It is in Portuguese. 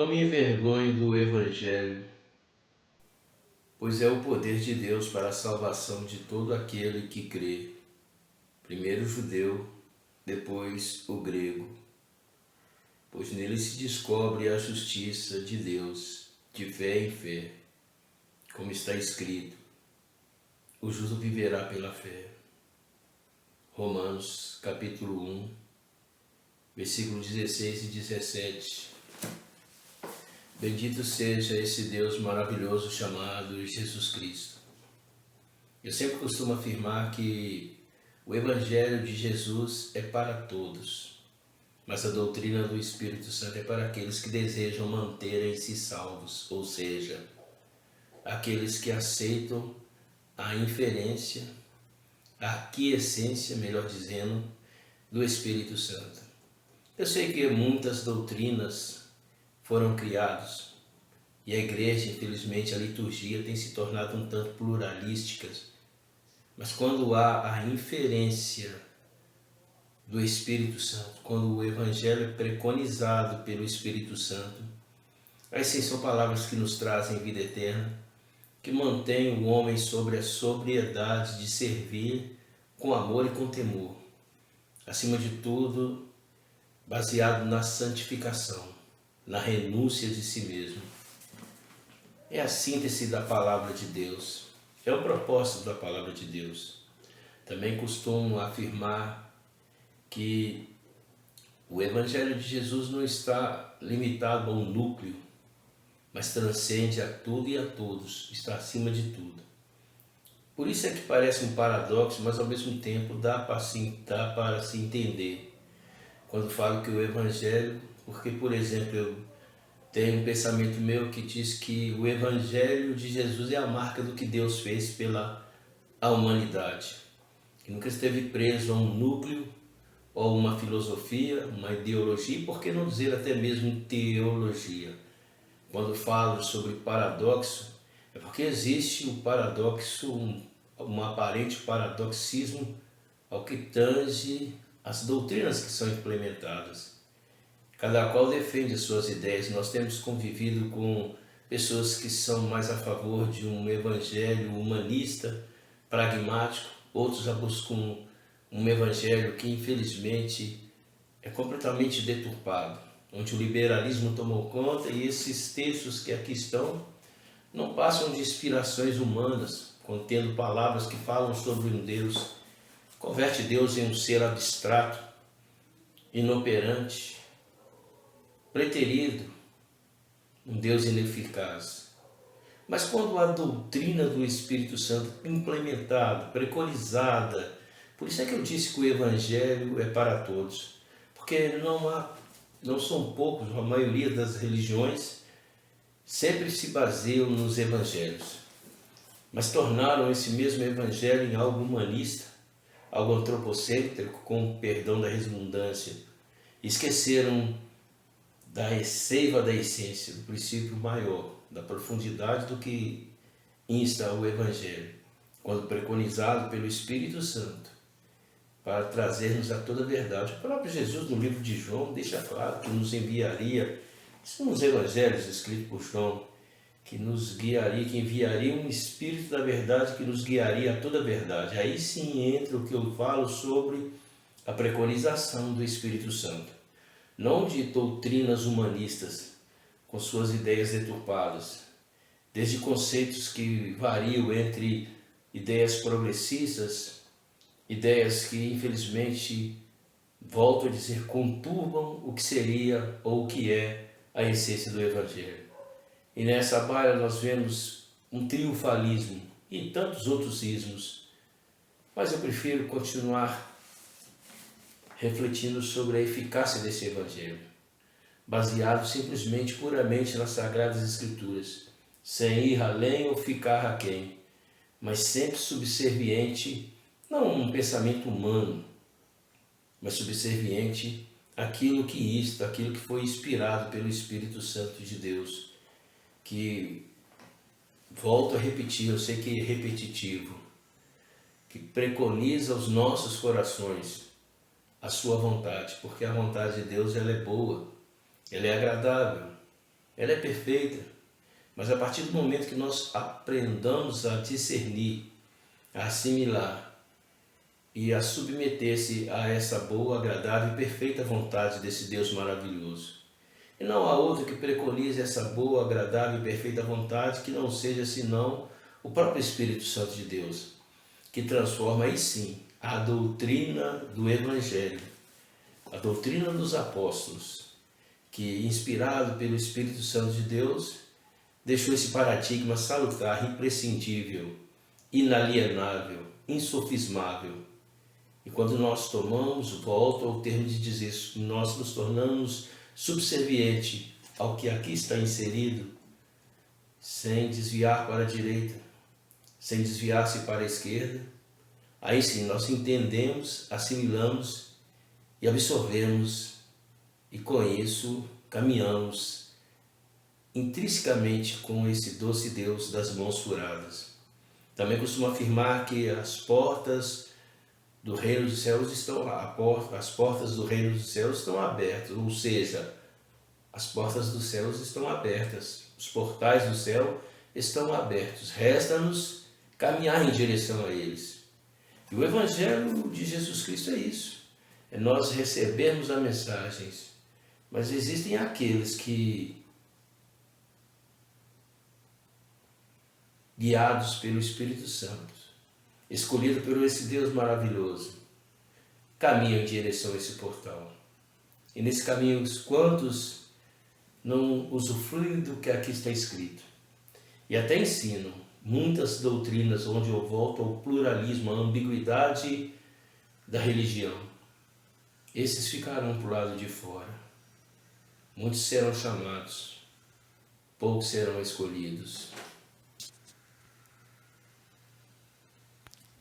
Não me envergonho do Evangelho, pois é o poder de Deus para a salvação de todo aquele que crê, primeiro o judeu, depois o grego, pois nele se descobre a justiça de Deus, de fé em fé, como está escrito: o justo viverá pela fé. Romanos capítulo 1, versículos 16 e 17. Bendito seja esse Deus maravilhoso chamado Jesus Cristo. Eu sempre costumo afirmar que o Evangelho de Jesus é para todos, mas a doutrina do Espírito Santo é para aqueles que desejam manterem-se salvos, ou seja, aqueles que aceitam a inferência, a aquiescência, melhor dizendo, do Espírito Santo. Eu sei que muitas doutrinas foram criadas e a igreja, infelizmente, a liturgia tem se tornado um tanto pluralística, mas quando há a inferência do Espírito Santo, quando o Evangelho é preconizado pelo Espírito Santo, aí sim são palavras que nos trazem vida eterna, que mantêm o homem sobre a sobriedade de servir com amor e com temor, acima de tudo, baseado na santificação, na renúncia de si mesmo. É a síntese da palavra de Deus, é o propósito da palavra de Deus. Também costumo afirmar que o Evangelho de Jesus não está limitado a um núcleo, mas transcende a tudo e a todos, está acima de tudo. Por isso é que parece um paradoxo, mas ao mesmo tempo dá para se entender. Quando falo que o Evangelho, porque, por exemplo, eu tenho um pensamento meu que diz que o Evangelho de Jesus é a marca do que Deus fez pela humanidade. Que nunca esteve preso a um núcleo, ou uma filosofia, uma ideologia, e por que não dizer até mesmo teologia. Quando falo sobre paradoxo, é porque existe o paradoxo, um aparente paradoxismo ao que tange as doutrinas que são implementadas. Cada qual defende as suas ideias. Nós temos convivido com pessoas que são mais a favor de um evangelho humanista, pragmático, outros já buscam um evangelho que infelizmente é completamente deturpado, onde o liberalismo tomou conta e esses textos que aqui estão não passam de inspirações humanas, contendo palavras que falam sobre um Deus, converte Deus em um ser abstrato, inoperante, preterido, um Deus ineficaz. Mas quando a doutrina do Espírito Santo implementada, preconizada, por isso é que eu disse que o Evangelho é para todos, porque não são poucos, a maioria das religiões sempre se baseiam nos Evangelhos, mas tornaram esse mesmo Evangelho em algo humanista, algo antropocêntrico, com perdão da redundância, esqueceram da seiva da essência, do princípio maior, da profundidade do que insta o Evangelho, quando preconizado pelo Espírito Santo, para trazer-nos a toda a verdade. O próprio Jesus, no livro de João, deixa claro que nos enviaria, são os evangelhos escritos por João, que nos guiaria, que enviaria um Espírito da verdade que nos guiaria a toda a verdade. Aí sim entra o que eu falo sobre a preconização do Espírito Santo. Não de doutrinas humanistas, com suas ideias deturpadas, desde conceitos que variam entre ideias progressistas, ideias que infelizmente, volto a dizer, conturbam o que seria ou o que é a essência do Evangelho. E nessa baila nós vemos um triunfalismo e tantos outros ismos, mas eu prefiro continuar refletindo sobre a eficácia desse Evangelho, baseado simplesmente, puramente nas Sagradas Escrituras, sem ir além ou ficar aquém, mas sempre subserviente, não um pensamento humano, mas subserviente àquilo que foi inspirado pelo Espírito Santo de Deus, que, volto a repetir, eu sei que é repetitivo, que preconiza aos nossos corações a sua vontade, porque a vontade de Deus ela é boa, ela é agradável, ela é perfeita, mas a partir do momento que nós aprendamos a discernir, a assimilar e a submeter-se a essa boa, agradável e perfeita vontade desse Deus maravilhoso. E não há outro que preconize essa boa, agradável e perfeita vontade que não seja senão o próprio Espírito Santo de Deus, que transforma aí sim a doutrina do Evangelho, a doutrina dos apóstolos, que inspirado pelo Espírito Santo de Deus, deixou esse paradigma salutar, imprescindível, inalienável, insofismável. E quando nós tomamos, volto ao termo de dizer, nós nos tornamos subserviente ao que aqui está inserido, sem desviar para a direita, sem desviar-se para a esquerda, aí sim nós entendemos, assimilamos e absorvemos, e com isso caminhamos intrinsecamente com esse doce Deus das mãos furadas. Também costumo afirmar que as portas do reino dos céus estão as portas do reino dos céus estão abertas, ou seja, as portas dos céus estão abertas, os portais do céu estão abertos. Resta-nos caminhar em direção a eles. E o Evangelho de Jesus Cristo é isso, é nós recebermos as mensagens, mas existem aqueles que, guiados pelo Espírito Santo, escolhido por esse Deus maravilhoso, caminham em direção a esse portal. E nesse caminho, quantos não usufruem do que aqui está escrito? E até ensinam muitas doutrinas onde eu volto ao pluralismo, à ambiguidade da religião. Esses ficarão para o lado de fora. Muitos serão chamados, poucos serão escolhidos.